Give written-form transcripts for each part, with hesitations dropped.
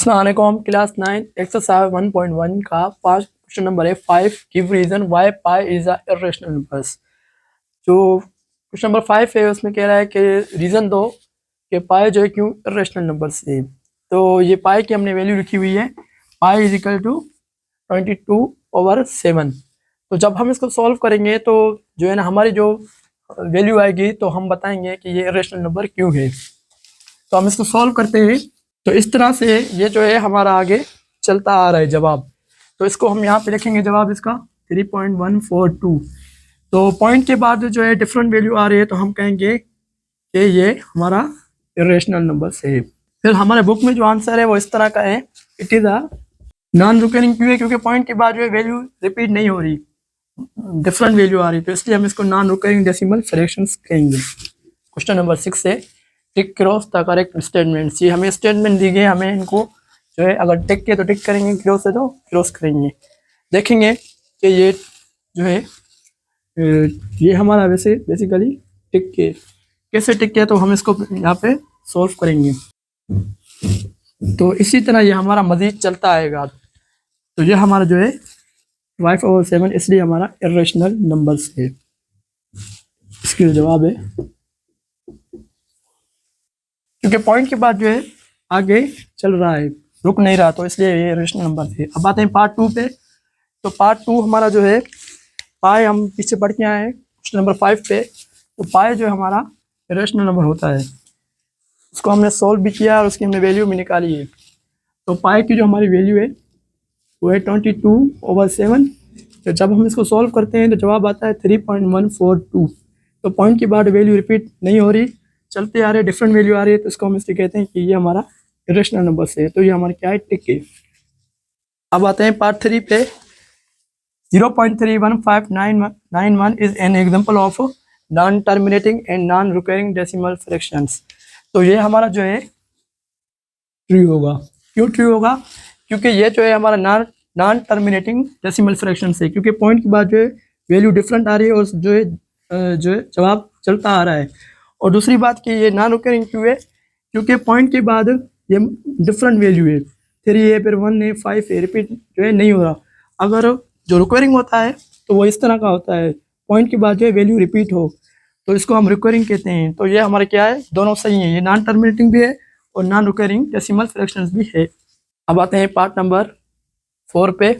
अस्सलाम वालेकुम। Class 9 exercise 1.1 का 5 क्वेश्चन नंबर है 5 give reason why pi is a irrational numbers. जो क्वेश्चन नंबर 5 है उसमें कह रहा है कि रीज़न दो कि पाई जो है क्यों इरेशनल नंबर्स है। तो ये पाई की हमने वैल्यू लिखी हुई है, पाई इज इक्वल टू 22/7। तो जब हम इसको सॉल्व करेंगे तो जो है ना हमारी जो वैल्यू आएगी तो हम बताएंगे कि ये इरेशनल नंबर क्यों है। तो हम इसको सॉल्व करते हैं। तो इस तरह से ये जो है हमारा आगे चलता आ रहा है जवाब। तो इसको हम यहाँ पे लिखेंगे जवाब इसका 3.142। तो पॉइंट के बाद जो है डिफरेंट वैल्यू आ रही है तो हम कहेंगे कि ये हमारा इरेशनल नंबर है। फिर हमारे बुक में जो आंसर है वो इस तरह का है, it is a non recurring. क्यों है? क्योंकि पॉइंट के बाद जो है वैल्यू रिपीट नहीं हो रही, डिफरेंट वैल्यू आ रही, तो इसलिए हम इसको नॉन रिकरिंग डेसिमल फ्रैक्शंस कहेंगे। क्वेश्चन नंबर 6 है tick cross the correct statements. ये हमें स्टेटमेंट दी गई, हमें इनको जो है अगर टिक के तो टिक करेंगे, क्रॉस है तो क्रॉस करेंगे। देखेंगे कि ये जो है ये हमारा वैसे बेसिकली टिक के कैसे टिक के, तो हम इसको यहाँ पे सॉल्व करेंगे। तो इसी तरह ये हमारा मजीद चलता आएगा। तो ये हमारा जो है 5/7 इसलिए हमारा इरेशनल नंबर्स है। इसके जवाब है क्योंकि पॉइंट के बाद जो है आगे चल रहा है, रुक नहीं रहा, तो इसलिए ये इरेशनल नंबर थे। अब आते हैं पार्ट 2 पे। तो पार्ट 2 हमारा जो है पाई, हम पीछे पढ़ के आए हैं क्वेश्चन नंबर 5 पे। तो पाई जो है हमारा इरेशनल नंबर होता है, उसको हमने सॉल्व भी किया और उसकी हमने वैल्यू भी निकाली है। तो पाई की जो हमारी वैल्यू है वो है 22/7। तो जब हम इसको सॉल्व करते हैं तो जवाब आता है 3.142। तो पॉइंट के बाद वैल्यू रिपीट नहीं हो रही, चलते आ रहे, डिफरेंट वैल्यू आ रही है, तो इसको हम इसलिए कहते हैं कि ये हमारा इरेशनल नंबर है। तो ये हमारे क्या है, टिक है। अब आते हैं पार्ट 3 पे। 0.31591 is an example of non terminating and non recurring decimal fractions. तो ये हमारा जो है ट्रू होगा। क्यों ट्रू होगा? क्योंकि ये जो है हमारा नॉन टर्मिनेटिंग डेसिमल फ्रैक्शन है, क्योंकि पॉइंट के बाद जो है वैल्यू डिफरेंट आ रही है और जो है जवाब चलता आ रहा है। और दूसरी बात कि ये नॉन रिकरिंग क्यों है? क्योंकि पॉइंट के बाद ये डिफरेंट वैल्यू है, 3 है, फिर 1 है, 5 है, रिपीट जो है नहीं हो रहा। अगर जो रिकरिंग होता है तो वो इस तरह का होता है, पॉइंट के बाद जो है वैल्यू रिपीट हो, तो इसको हम रिकरिंग कहते हैं। तो ये हमारे क्या है, दोनों सही है, ये नॉन टर्मिनेटिंग भी है और नॉन रिकरिंग डेसिमल फ्रैक्शंस भी है। अब आते हैं पार्ट नंबर 4 पे।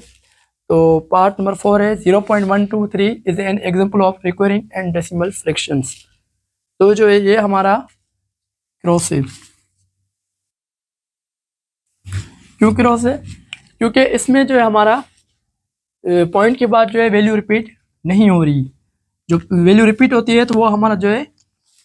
तो पार्ट नंबर 4 है 0.123 is an example of recurring and decimal fractions. तो जो है ये हमारा क्रॉस है। क्यों क्रॉस है? क्योंकि इसमें जो है हमारा पॉइंट के बाद जो है वैल्यू रिपीट नहीं हो रही। जो वैल्यू रिपीट होती है तो वो हमारा जो है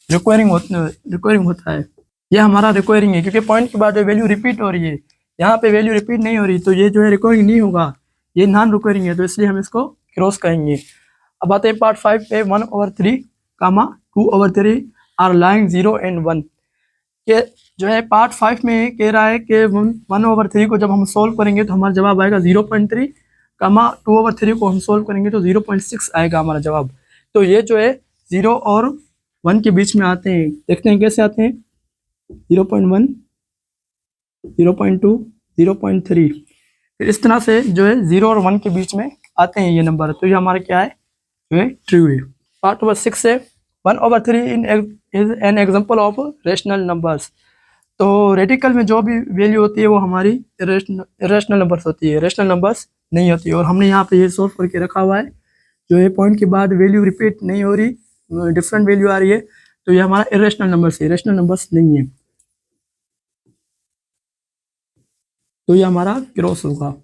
रिक्वायरिंग होता है। ये हमारा रिक्वायरिंग है, क्योंकि पॉइंट के बाद जो वैल्यू रिपीट हो रही है, यहाँ पे वैल्यू रिपीट नहीं हो रही, तो ये जो है रिक्वायरिंग नहीं होगा, ये नॉन रिक्वायरिंग है, तो इसलिए हम इसको क्रॉस कहेंगे। अब आते हैं पार्ट 5 पे। 1/3, 2/3 आर लाइंग 0 and 1 के जो है पार्ट 5 में कह रहा है कि 1/3 को जब हम सोल्व करेंगे तो हमारा जवाब आएगा 0.3, 2/3 को हम सोल्व करेंगे तो 0.6 आएगा हमारा जवाब। तो ये जो है 0 और 1 के बीच में आते हैं। देखते हैं कैसे आते हैं। 0.1, 0.2, 0.3, फिर इस तरह से जो है 0 और 1 के बीच में आते हैं ये नंबर। तो ये हमारा क्या है, जो है ट्रू है। पार्ट नंबर 6 है 1/3 is an example of rational numbers. तो रेडिकल में जो भी वैल्यू होती है वो हमारी इरेशनल नंबर्स होती है, रेशनल नंबर्स नहीं होती है। और हमने यहाँ पे ये सोल्व करके रखा हुआ है, जो है पॉइंट के बाद वैल्यू रिपीट नहीं हो रही, डिफरेंट वैल्यू आ रही है, तो ये हमारा इरेशनल नंबर्स है, रेशनल नंबर्स नहीं है। तो ये हमारा क्रॉस होगा।